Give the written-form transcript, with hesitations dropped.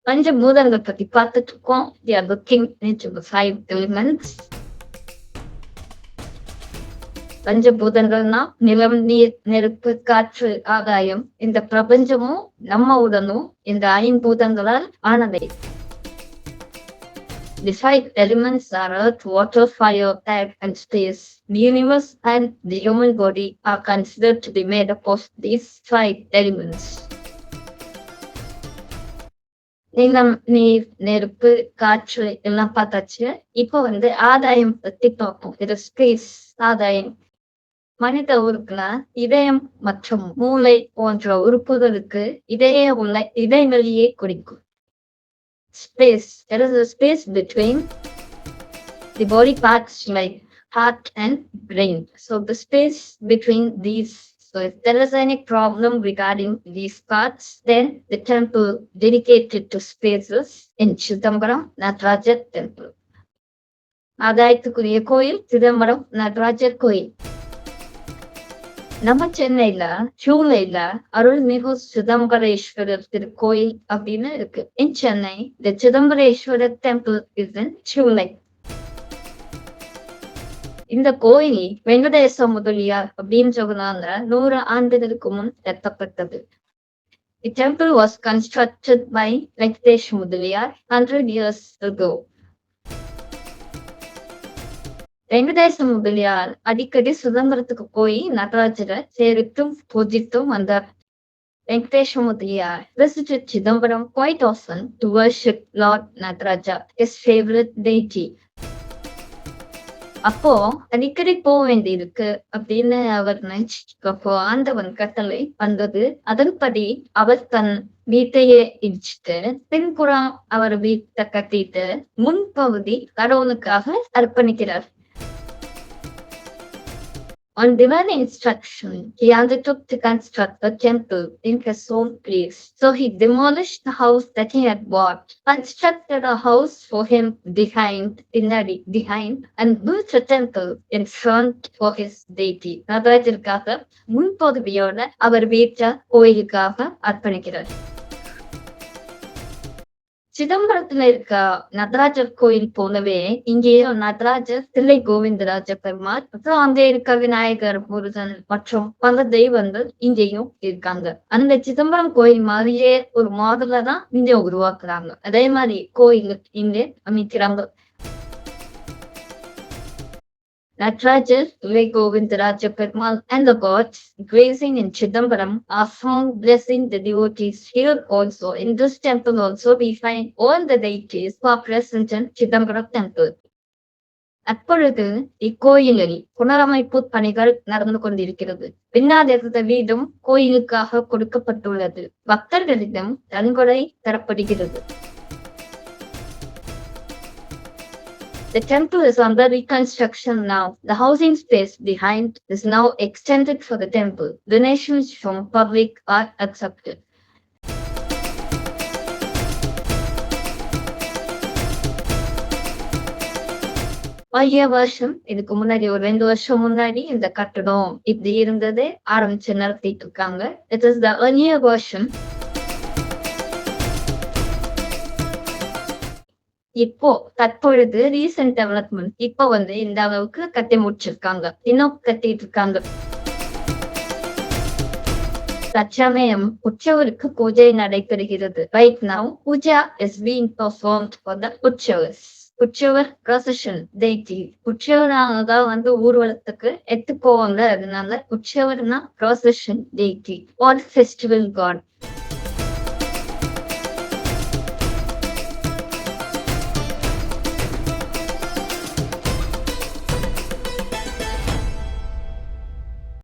பஞ்சபூதங்கள் பத்தி பார்த்துட்டு இருக்கோம். We are looking into the 5 elements. பஞ்சபூதங்கள்னா நிலம், நீர், நெருப்பு, காற்று, ஆகாயம். இந்த பிரபஞ்சமும் நம்ம உடனும் இந்த ஐம்பூதங்களால் ஆனவை. The 5 elements are earth, water, fire, air, and space. The universe and the human body are considered to be made up of these 5 elements. நிலம், நீர், நெருப்பு, காற்று எல்லாம் பார்த்தாச்சு. இப்போ ஆதாயம் பத்தி பார்ப்போம். இது ஸ்பேஸ் ஆதாயம். மனித உறுப்புல இதயம் மற்றும் மூளை போன்ற உறுப்புகளுக்கு இடையே உள்ள இடைவெளியை குறிக்கும். Space. There is a space between the body parts like heart and brain. So the space between these. So if there is any problem regarding these parts, then the temple dedicated to spaces in Chidambaram Nataraja temple. ஆதாயத்துக்குரிய கோயில் சிதம்பரம் நடராஜர் கோயில். நம்ம சென்னையில ஜூலைல அருள்மிகு சிதம்பரேஸ்வரர் திருக்கோயில் அப்படின்னு இருக்கு. இன் Chennai the Chidambareswarar temple is in July. இந்த கோயில் வெங்கடேச முதலியார் அப்படின்றவனால 100 ஆண்டுகளுக்கு முன் கட்டப்பட்டது. The temple was constructed by Venkatesh Mudaliyar 100 years ago. Venkatesa Mudaliar அடிக்கடி சிதம்பரத்துக்கு போய் நடராஜரை சேரித்தும் பூஜித்தும் வந்தார். Venkatesha Mudaliar visited Chidambaram quite often to worship Lord Nataraja, his favorite deity. அப்போ அடிக்கடி போக வேண்டியிருக்கு அப்படின்னு அவர் நினைச்சிருக்கப்போ ஆண்டவன் கட்டளை வந்தது. அதன்படி அவர் தன் வீட்டையே இடிச்சுட்டு பின்புறம் அவர் வீட்டை கட்டிட்டு முன்பகுதி கடவுளுக்காக அர்ப்பணிக்கிறார். On divine instruction, he undertook to construct a temple in his own place. So he demolished the house that he had bought, constructed a house for him behind, and built a temple in front for his deity. நடராஜருக்காக முன்பகுதியோட அவர் வீட்டை கோயிலுக்காக அர்ப்பணிக்கிறார். சிதம்பரத்துல இருக்க நடராஜர் கோயில் போலவே இங்கேயும் நடராஜர், தில்லை கோவிந்தராஜ பெருமாள், அப்புறம் அங்கே இருக்க விநாயகர், முருகன் மற்றும் பல தெய்வங்கள் இங்கேயும் இருக்காங்க. அந்த சிதம்பரம் கோயில் மாதிரியே ஒரு மாடல தான் இங்க உருவாக்குறாங்க. அதே மாதிரி கோயில் இங்கே அமைக்கிறாங்க. Nataraja, Tilai Govindaraja Perumal and the gods grazing in Chidambaram are found blessing the devotees here also. In this temple also we find all the deities who are present in Chidambaram temple. அப்பொழுது இக்கோயிலில் புனரமைப்பு பணிகள் நடந்து கொண்டிருக்கிறது. பின்னால் இருந்த வீடும் கோயிலுக்காக கொடுக்கப்பட்டுள்ளது. பக்தர்களிடம் நன்கொடை தரப்படுகிறது. The temple is under reconstruction now. The housing space behind is now extended for the temple. Donations from public are accepted. பழைய வருஷம் இதுக்கு முன்னாடி ஒரு 2 வருஷம் முன்னாடி இந்த கட்டடம் இப்படி இருந்தது ஆரம்பிச்சு நடத்திட்டு இருக்காங்க. It is the earlier version. இப்போ தற்பொழுது ரீசன்ட் டெவலப்மெண்ட் இப்போ இந்த அளவுக்கு கட்டி முடிச்சிருக்காங்க. இன்னும் கட்டிட்டு இருக்காங்க. தற்சமயம் உற்சவருக்கு பூஜை நடைபெறுகிறது. Right now, puja is being performed for the உற்சவர்ஸ். உற்சவர் procession deity. உற்சவரானதான் ஊர்வலத்துக்கு எடுத்து போவாங்க. அதனால உற்சவர்னா procession deity or festival god.